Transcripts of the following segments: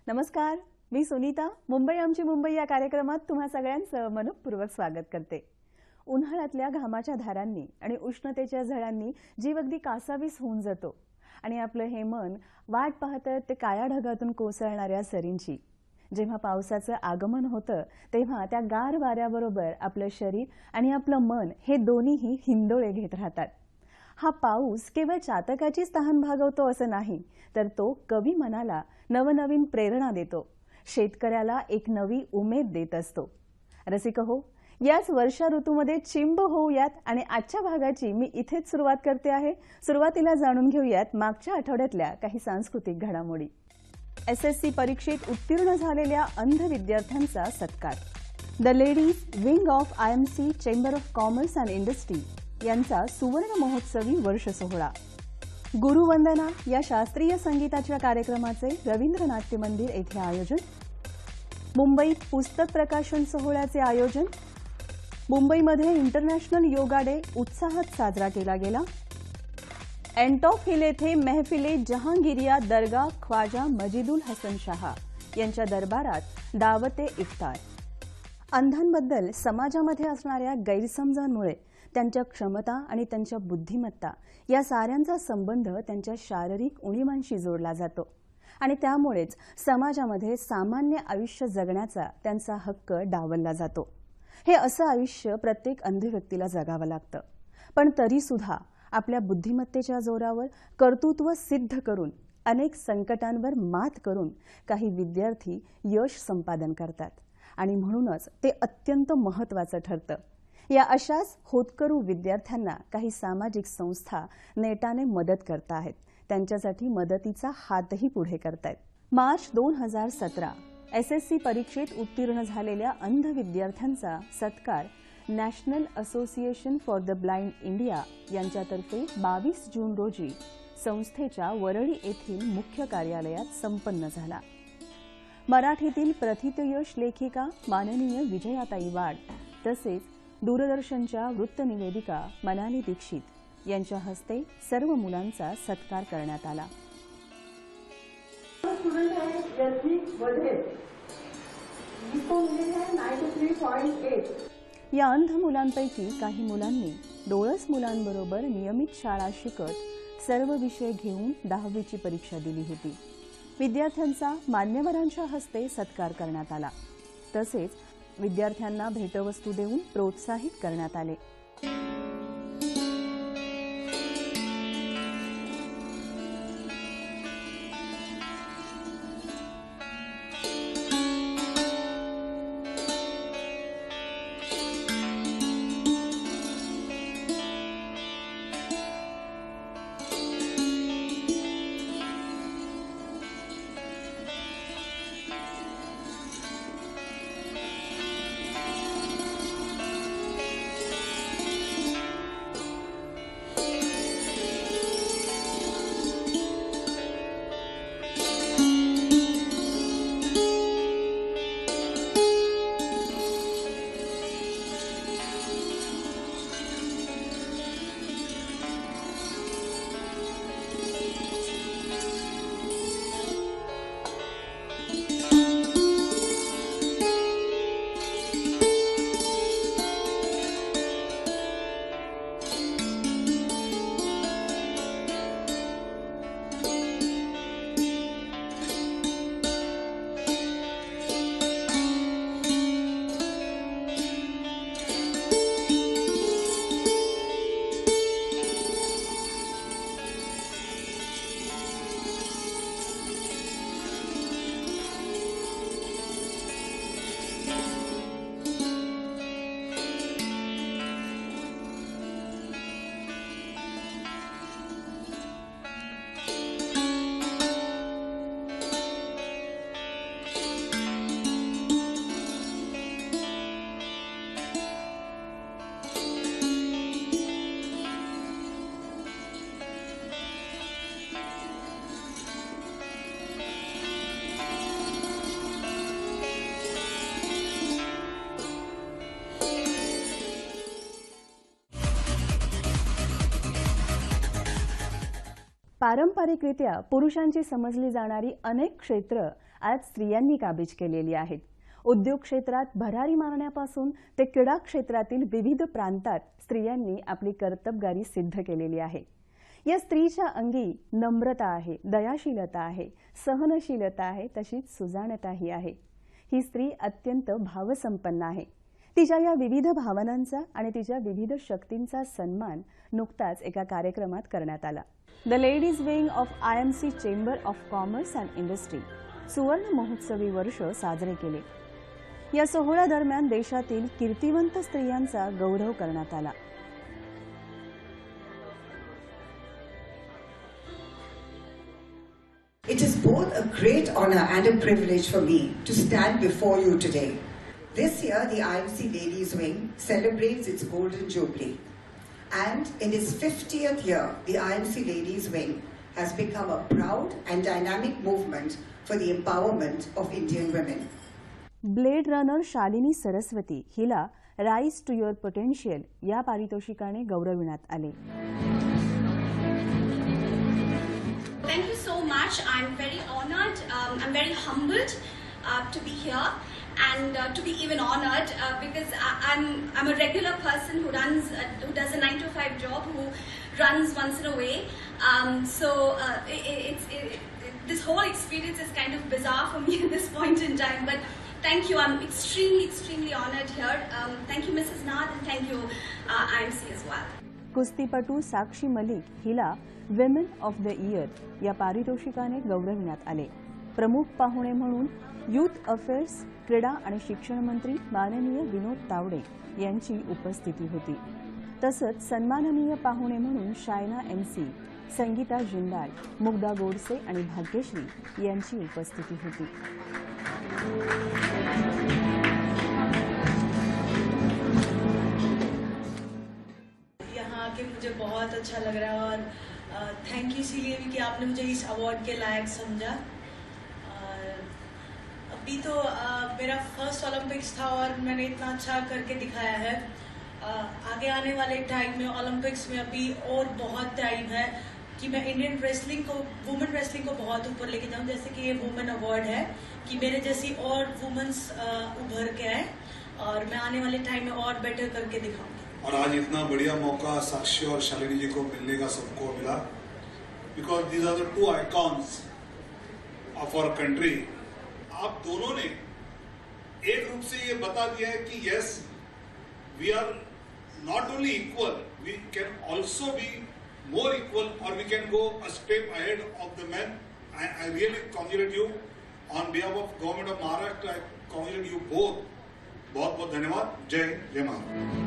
नमस्कार, मी सुनीता. मुंबई आमची मुंबई या कार्यक्रमात तुम्हा सगळ्यांचं मनपूर्वक स्वागत करते. उन्हाळ्यातल्या घामाच्या धारांनी आणि उष्णतेच्या झळांनी जीव अगदी कासावीस होऊन जातो आणि आपलं हे मन वाट पाहतं ते काळ्या ढगातून कोसळणाऱ्या सरींची. जेव्हा पावसाचं आगमन होतं तेव्हा त्या गार वाऱ्याबरोबर आपलं शरीर आणि आपलं मन हे दोन्हीही हिंदोळे घेत राहतात. हा पाऊस केवळ चातकाचीच तहान भागवतो असं नाही, तर तो कवी मनाला नवनवीन प्रेरणा देतो, शेतकऱ्याला एक नवी उमेद देत असतो. रसिक हो, याच वर्षा ऋतूमध्ये चिंब होऊयात आणि आजच्या भागाची मी इथेच सुरुवात करते आहे. सुरुवातीला जाणून घेऊयात मागच्या आठवड्यातल्या काही सांस्कृतिक घडामोडी. एसएससी परीक्षेत उत्तीर्ण झालेल्या अंध विद्यार्थ्यांचा सत्कार. The ladies wing of IMC chamber of commerce and industry यांचा सुवर्ण महोत्सवी वर्ष सोहळा. गुरुवंदना या शास्त्रीय संगीताच्या कार्यक्रमाचे रवींद्र नाट्य मंदिर येथे आयोजन. मुंबईत पुस्तक प्रकाशन सोहळ्याचे आयोजन. मुंबईमध्ये इंटरनॅशनल योगा डे उत्साहात साजरा केला गेला. एंटॉप हिल येथे महफिले जहांगीरिया दर्गा ख्वाजा मजिदुल हसन शाह यांच्या दरबारात दावते इफ्तार. अंधांबद्दल समाजामध्ये असणाऱ्या गैरसमजांमुळे त्यांच्या क्षमता आणि त्यांच्या बुद्धिमत्ता या साऱ्यांचा संबंध त्यांच्या शारीरिक उणीवांशी जोडला जातो आणि त्यामुळेच समाजामध्ये सामान्य आयुष्य जगण्याचा त्यांचा हक्क डावलला जातो. हे असं आयुष्य प्रत्येक अंध व्यक्तीला जगावं लागतं, पण तरीसुद्धा आपल्या बुद्धिमत्तेच्या जोरावर कर्तृत्व सिद्ध करून अनेक संकटांवर मात करून काही विद्यार्थी यश संपादन करतात आणि म्हणूनच ते अत्यंत महत्त्वाचं ठरतं. या अशाच होतकरू विद्यार्थ्यांना काही सामाजिक संस्था नेटाने मदत करत आहेत. त्यांच्यासाठी मदतीचा हातही पुढे करतायत. मार्च 2017 एसएससी परीक्षेत उत्तीर्ण झालेल्या अंध विद्यार्थ्यांचा सत्कार national association for the blind India यांच्यातर्फे 22 जून रोजी संस्थेच्या वरळी येथील मुख्य कार्यालयात संपन्न झाला. मराठीतील प्रथितयश लेखिका माननीय विजयाताई वाड तसेच दूरदर्शनच्या वृत्तनिवेदिका मनाली दीक्षित यांच्या हस्ते सर्व मुलांचा सत्कार करण्यात आला. या अंध मुलांपैकी काही मुलांनी डोळस मुलांबरोबर नियमित शाळा शिकत सर्व विषय घेऊन 10वीची परीक्षा दिली होती. विद्यार्थ्यांचा मान्यवरांच्या हस्ते सत्कार करण्यात आला. तसेच विद्यार्थ्यांना भेटवस्तू देऊन प्रोत्साहित करण्यात आले. पारंपरिकरित्या पुरुषांची समजली जाणारी अनेक क्षेत्र आज स्त्रियांनी काबीज केलेली आहेत. उद्योग क्षेत्रात भरारी मारण्यापासून ते क्रीडा क्षेत्रातील विविध प्रांतात स्त्रियांनी आपली कर्तबगारी सिद्ध केलेली आहे. या स्त्रीच्या अंगी नम्रता आहे, दयाशीलता आहे, सहनशीलता आहे, तशीच सुजाणताही आहे. ही स्त्री अत्यंत भावसंपन्न आहे. तिच्या या विविध भावनांचा आणि तिच्या विविध शक्तींचा सन्मान नुकताच एका कार्यक्रमात करण्यात आला. The ladies wing of IMC chamber of commerce and industry सुवर्ण महोत्सवी वर्ष साजरे केले. या सोहळ्यादरम्यान देशातील कीर्तिवंत स्त्रियांचा गौरव करण्यात आला. It is both a great honor and a privilege for me to stand before you today. This year, the IMC Ladies Wing celebrates its Golden Jubilee. And in its 50th year, the IMC Ladies Wing has become a proud and dynamic movement for the empowerment of Indian women. Blade runner Shalini Saraswati हिला rise to your potential या पारितोषिकाने गौरविण्यात आले. Thank you so much. I'm very honored. I'm very humbled to be here and to be even honored because I'm a regular person who does a 9 to 5 job, who runs once in a way. This whole experience is kind of bizarre for me at this point in time. But thank you. I'm extremely honored here. Thank you, Mrs. Nath, and thank you, IMC as well. कुस्तीपटू साक्षी मलिक हिला women of the year या पारितोषिकाने गौरविण्यात आले. प्रमुख पाहुणे म्हणून youth affairs, क्रीडा आणि शिक्षण मंत्री माननीय विनोद तावडे यांची उपस्थिती होती. तसंच सन्माननीय पाहुणे म्हणून शायना MC, संगीता जिंदाल, मुग्धा गोडसे आणि भाग्यश्री यांची उपस्थिती होती. कि मुझे बहुत अच्छा लग रहा है और थैंक यू इसीलिए भी कि आपने मुझे इस अवार्ड के लायक समझा. अभी तो मेरा फर्स्ट ओलंपिक्स था और मैंने इतना अच्छा करके दिखाया है. आगे आने वाले टाइम में ओलंपिक्स में अभी और बहुत टाइम है कि मैं इंडियन रेसलिंग को, वुमेन रेसलिंग को बहुत ऊपर लेके जाऊं. जैसे कि ये वुमेन अवार्ड है कि मेरे जैसी और वुमेन्स उभर के आए और मैं आने वाले टाइम में और बेटर करके दिखाऊंगी. और आज इतना बढ़िया मौका साक्षी और शालिनी जी को मिलने का सबको मिला, because these are the two icons of our country. आप दोनों ने एक रूप से ये बता दिया है कि yes, we are not only equal, we can also be more equal और we can go a step ahead of the man. I really congratulate you on behalf of government of Maharashtra. I congratulate you both. बहुत बहुत धन्यवाद. जय हिंद, जय महाराष्ट्र.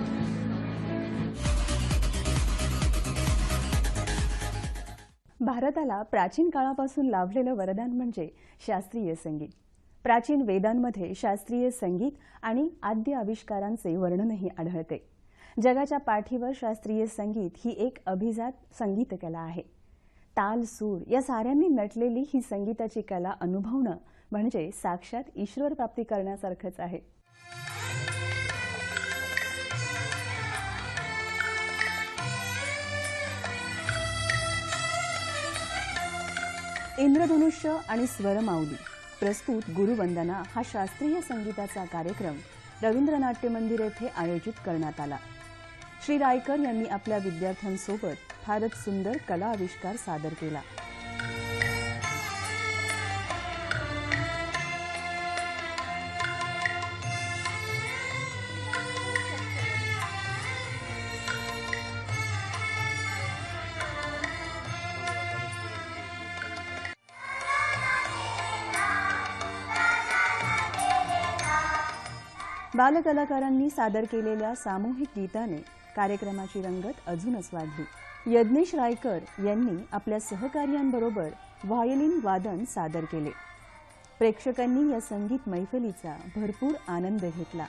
भारताला प्राचीन काळापासून लाभलेलं वरदान म्हणजे शास्त्रीय संगीत. प्राचीन वेदांमध्ये शास्त्रीय संगीत आणि आद्य आविष्कारांचे वर्णनही आढळते. जगाच्या पाठीवर शास्त्रीय संगीत ही एक अभिजात संगीत कला आहे. ताल, सूर या साऱ्यांनी नटलेली ही संगीताची कला अनुभवणं म्हणजे साक्षात ईश्वर प्राप्ती करण्यासारखंच आहे. इंद्रधनुष्य आणि स्वरमाऊली प्रस्तुत गुरुवंदना हा शास्त्रीय संगीताचा कार्यक्रम रवींद्र नाट्य मंदिर येथे आयोजित करण्यात आला. श्री रायकर यांनी आपल्या विद्यार्थ्यांसोबत फारच सुंदर कला आविष्कार सादर केला. बालकलाकारांनी सादर केलेल्या सामूहिक गीताने कार्यक्रमाची रंगत अजूनच वाढली. यज्ञेश रायकर यांनी आपल्या सहकार्यांबरोबर व्हायोलिन वादन सादर केले. प्रेक्षकांनी या संगीत मैफलीचा भरपूर आनंद घेतला.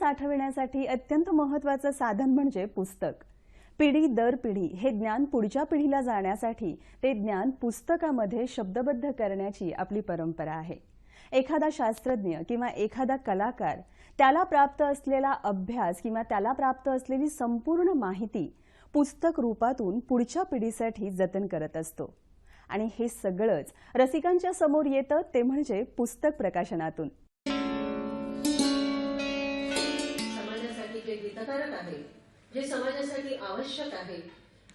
साठविण्यासाठी अत्यंत महत्त्वाचं साधन म्हणजे पुस्तक. पिढी दर पिढी हे ज्ञान पुढच्या पिढीला जाण्यासाठी ते ज्ञान पुस्तकामध्ये शब्दबद्ध करण्याची आपली परंपरा आहे. एखादा शास्त्रज्ञ किंवा एखादा कलाकार त्याला प्राप्त असलेला अभ्यास किंवा त्याला प्राप्त असलेली संपूर्ण माहिती पुस्तक रूपातून पुढच्या पिढीसाठी जतन करत असतो. आणि हे सगळंच रसिकांच्या समोर येतं ते म्हणजे पुस्तक प्रकाशनातून. समाजासाठी जे हितकारक आहे, जे समाजासाठी आवश्यक आहे,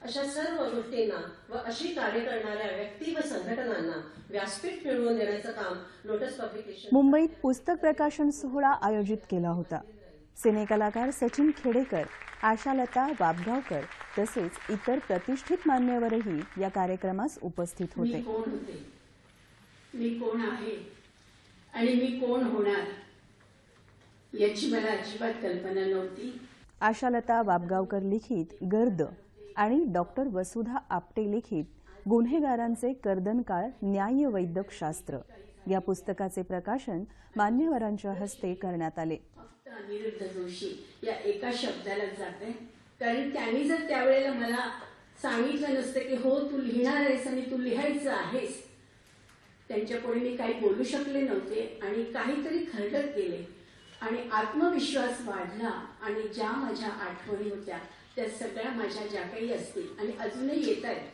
अशा सर्व गोष्टींना व अशी कार्य करणाऱ्या व्यक्ती व संघटनांना व्यासपीठ मिळवून देण्याचं काम लोटस पब्लिकेशन मुंबईत पुस्तक प्रकाशन सोहळा आयोजित केला होता. सिनेकलाकार सचिन खेडेकर, आशालता वाबगावकर तसेच इतर प्रतिष्ठित मान्यवरही या कार्यक्रमास उपस्थित मी होते. कोण होते, मी कोण आहे आणि मी कोण होणार याची मला अजिबात कल्पना नव्हती. आशालता वाबगावकर लिखित गर्द आणि डॉक्टर वसुधा आपटे लिखित गुन्हेगारांचे कर्दनकाळ न्यायवैद्यक शास्त्र या पुस्तकाचे प्रकाशन मान्यवरांच्या हस्ते करण्यात आले. फक्त अनिरुद्ध जोशी या एका शब्दाला जाते, कारण त्यांनी जर त्यावेळेला मला सांगितलं नसतं की हो तू लिहिणार आहेस आणि तू लिहायचं आहेस, त्यांच्या पुढे मी काही बोलू शकले नव्हते आणि काहीतरी खरडत गेले आणि आत्मविश्वास वाढला आणि ज्या माझ्या आठवणी होत्या त्या सगळ्या माझ्या ज्या काही असतील आणि अजूनही येत आहेत,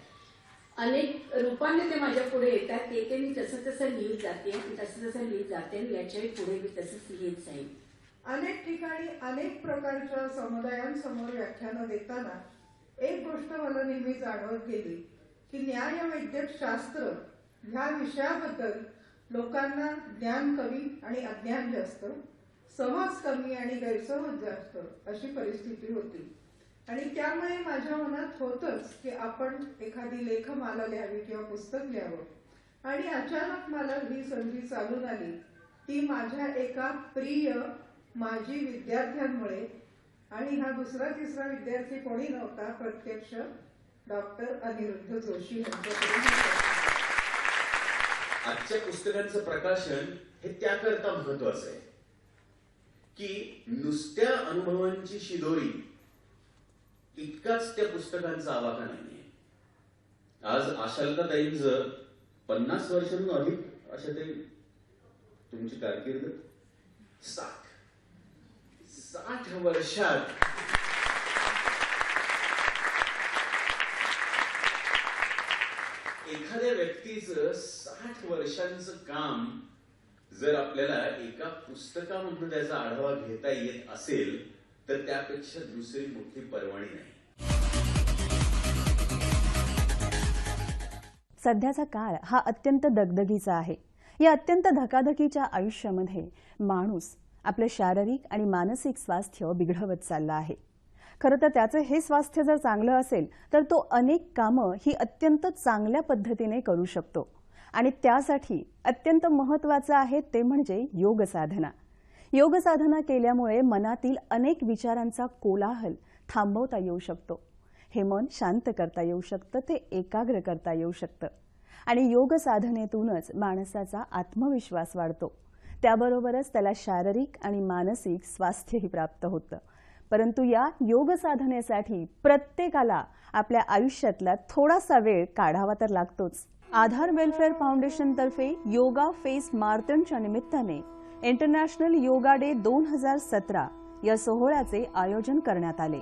अनेक रूपाने ते माझ्या पुढे येतात, ते मी तसं तसं लिहित जाते आणि तसं लिहित जाते आणि याच्याही पुढे मी तसंच लिहित जाईल. अनेक ठिकाणी अनेक प्रकारच्या समुदायांसमोर व्याख्यानं देताना एक गोष्ट मला नेहमी जाणवत गेली की न्यायवैद्यक शास्त्र ह्या विषयाबद्दल लोकांना ज्ञान कमी आणि अज्ञान जास्त, समज कमी आणि गैरसमज जास्त अशी परिस्थिती होती. आणि त्यामुळे माझ्या मनात होतंच की आपण एखादी लेखमाला लिहावी किंवा पुस्तक लिहावं. आणि अचानक मला ही संधी चालून आली ती माझ्या एका प्रिय माजी विद्यार्थ्यांमुळे. आणि हा दुसरा तिसरा विद्यार्थी कोणी नव्हता, प्रत्यक्ष डॉक्टर अनिरुद्ध जोशी यांच्याकडून. आजच्या पुस्तकांचं प्रकाशन हे त्याकरता महत्वाचं आहे की नुसत्या अनुभवांची शिदोरी इतकाच त्या पुस्तकांचा आवाका नाहीये. आज आशालताताईंचं 50 वर्षांहून अधिक अशा ते तुमची कारकीर्द 60 वर्षात एखाद्या व्यक्तीचं 60 वर्षांचं काम जर आपल्याला एका पुस्तकामधून त्याचा आढावा घेता येत असेल तर त्यापेक्षा दुसरी मोठी पर्वणी नाही. सध्याचा काळ हा अत्यंत दगदगीचा आहे. या अत्यंत धकाधकीच्या आयुष्यामध्ये माणूस आपलं शारीरिक आणि मानसिक स्वास्थ्य बिघडवत चालला आहे. खरं तर त्याचं हे स्वास्थ्य जर चांगलं असेल तर तो अनेक कामं ही अत्यंत चांगल्या पद्धतीने करू शकतो. आणि त्यासाठी अत्यंत महत्त्वाचं आहे ते म्हणजे योग साधना. योग साधना केल्यामुळे मनातील अनेक विचारांचा कोलाहल थांबवता येऊ शकतो. हे मन शांत करता येऊ शकतं, ते एकाग्र करता येऊ शकतं. आणि योग साधनेतूनच माणसाचा आत्मविश्वास वाढतो. त्याबरोबरच त्याला शारीरिक आणि मानसिक स्वास्थ्यही प्राप्त होतं. परंतु या योग साधनेसाठी प्रत्येकाला आपल्या आयुष्यातला थोडासा वेळ काढावा तर लागतोच. आधार वेलफेअर फाउंडेशनतर्फे योगा फेस मार्तनच्या निमित्ताने इंटरनॅशनल योगा डे 2017 या सोहळ्याचे आयोजन करण्यात आले.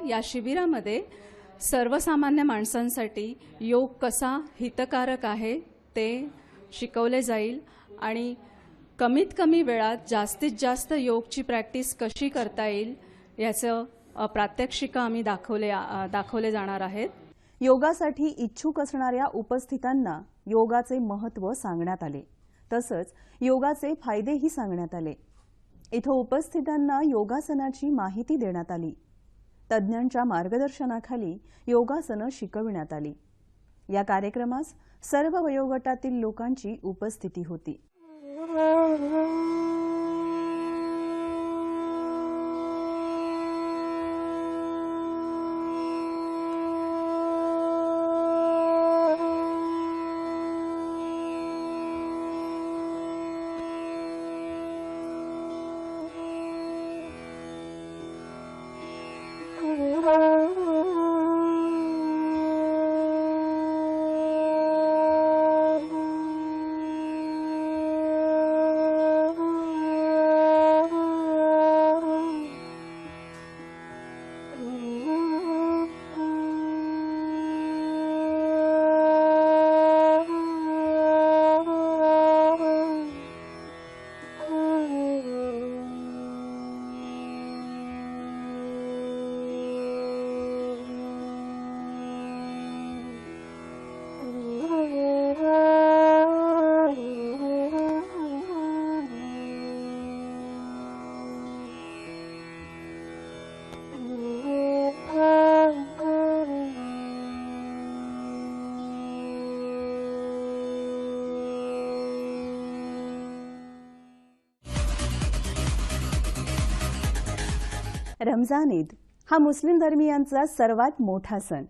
या शिबिरामध्ये सर्वसामान्य माणसांसाठी योग कसा हितकारक आहे ते शिकवले जाईल आणि कमीत कमी वेळात जास्तीत जास्त योगची प्रॅक्टिस कशी करता येईल याचं प्रात्यक्षिकं आम्ही दाखवले जाणार आहेत. योगासाठी इच्छुक असणाऱ्या उपस्थितांना योगाचे महत्त्व सांगण्यात आले. तसंच योगाचे फायदेही सांगण्यात आले. इथं उपस्थितांना योगासनाची माहिती देण्यात आली. तज्ज्ञांच्या मार्गदर्शनाखाली योगासनं शिकविण्यात आली. या कार्यक्रमास सर्व वयोगटातील लोकांची उपस्थिती होती. रमजान ईद हा मुस्लिम धर्मियांचा सर्वात मोठा सण.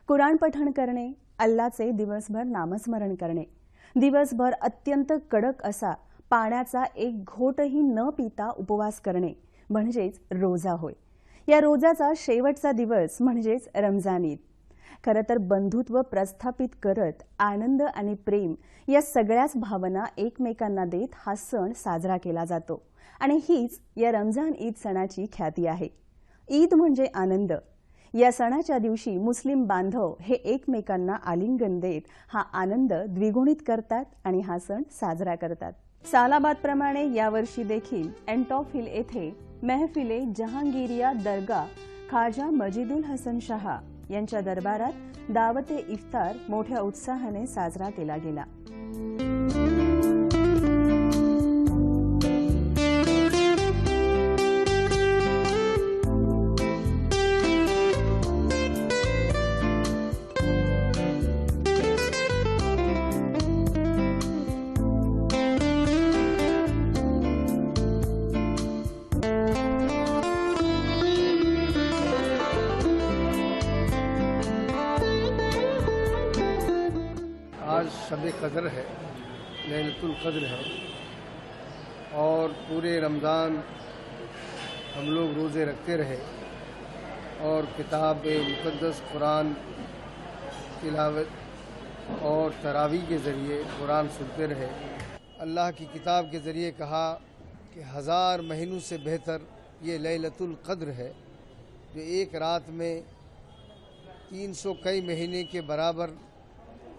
कुराण पठण करणे, अल्लाचे दिवसभर नामस्मरण करणे, दिवसभर अत्यंत कडक असा पाण्याचा एक घोटही न पिता उपवास करणे म्हणजेच रोजा होय. या रोजाचा शेवटचा दिवस म्हणजेच रमजान ईद. खरं तर बंधुत्व प्रस्थापित करत आनंद आणि प्रेम या सगळ्याच भावना एकमेकांना देत हा सण साजरा केला जातो आणि हीच या रमजान ईद सणाची ख्याती आहे. ईद म्हणजे आनंद. या सणाच्या दिवशी मुस्लिम बांधव हे एकमेकांना आलिंगन देत हा आनंद द्विगुणित करतात आणि हा सण साजरा करतात. सालाबादप्रमाणे यावर्षी देखील एंटॉप हिल येथे महफिले जहांगीरिया दर्गा खाजा मजिदुल हसन शाह यांच्या दरबारात दावते इफ्तार मोठ्या उत्साहाने साजरा केला गेला. आज शब कदर है, लैलतुल कद्र है और पूरे रमज़ान हम लोग रोज़े रखते रहे और किताब मुक़द्दस कुरान तिलावत और तरावी के ज़रिए कुरान सुनते रहे. अल्लाह की किताब के ज़रिए कहा कि 1000 महीनों से बेहतर ये लैलतुल कद्र है, जो एक रात में 300 कई महीने के बराबर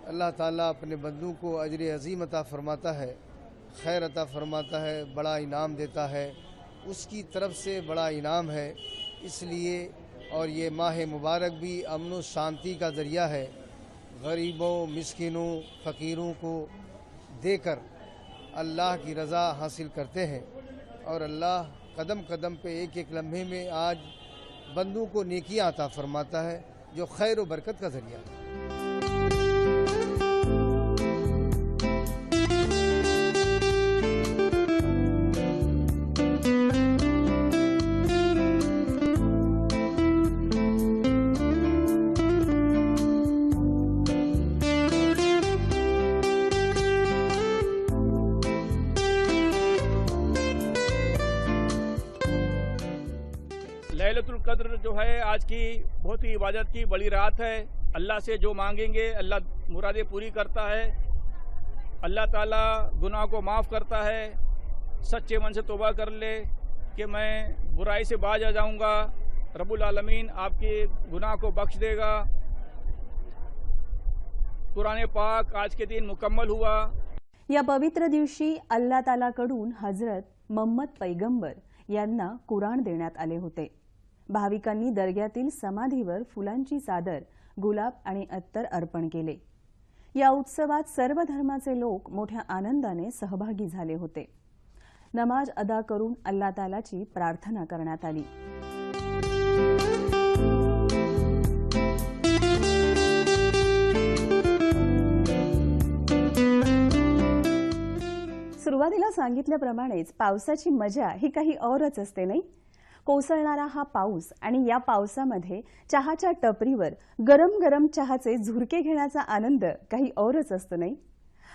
अल्लाह ताला अपने बंदों को अजर अज़ीम अता फ़रमाता है, खैर अता फ़रमाता है, बड़ा इनाम देता है. उसकी तरफ से बड़ा इनाम है. इसलिए और ये माह मुबारक भी अमन व शांति का ज़रिया है. गरीबों, मिस्किनों, फ़कीरों को देकर अल्लाह की रज़ा हासिल करते हैं और अल्लाह कदम कदम पे एक एक लम्हे में आज बंदों को नेकियां अता फ़रमाता है, जो खैर व बरकत का ज़रिया है. लैलतुल कद्र जो है आज की बहुत ही इबादत की बड़ी रात है. अल्लाह से जो मांगेंगे अल्लाह मुरादें पूरी करता है. अल्लाह ताला गुनाह को माफ़ करता है. सच्चे मन से तौबा कर ले कि मैं बुराई से बाज आ जाऊंगा, रब्बुल आलमीन आपके गुनाह को बख्श देगा. कुरान पाक आज के दिन मुकम्मल हुआ. या पवित्र दिवशी अल्लाह तालाकडून हजरत मोहम्मद पैगंबर यांना कुराण देण्यात आले होते. भाविकांनी दर्ग्यातील समाधीवर फुलांची चादर, गुलाब आणि अत्तर अर्पण केले. या उत्सवात सर्व धर्माचे लोक मोठ्या आनंदाने सहभागी झाले होते. नमाज अदा करून अल्लाह तालाची प्रार्थना करण्यात आली. सुरुवातीला सांगितल्याप्रमाणेच पावसाची मजा ही काही औरच असते नाही. कोसळणारा हा पाऊस आणि या पावसामध्ये चहाच्या टपरीवर गरम गरम चहाचे झुरके घेण्याचा आनंद काही औरच असतो नाही.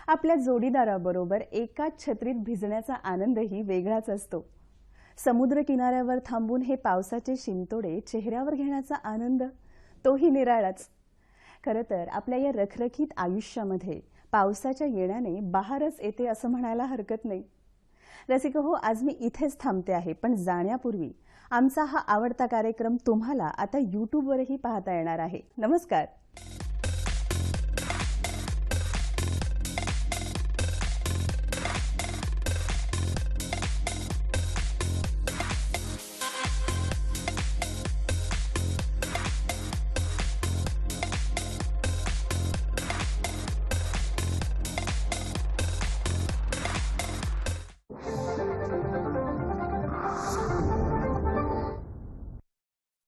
आपल्या जोडीदाराबरोबर एकाच छत्रीत भिजण्याचा आनंदही वेगळाच असतो. समुद्र किनाऱ्यावर थांबून हे पावसाचे शिंतोडे चेहऱ्यावर घेण्याचा आनंद तोही निराळाच. खरं तर आपल्या या रखरखीत आयुष्यामध्ये पावसाच्या येण्याने बहारच येते असं म्हणायला हरकत नाही. रसिको, आज मी इथेच थांबते आहे, पण जाण्यापूर्वी आमचा हा आवडता कार्यक्रम तुम्हाला आता YouTubeवरही पाहता येणार आहे. नमस्कार.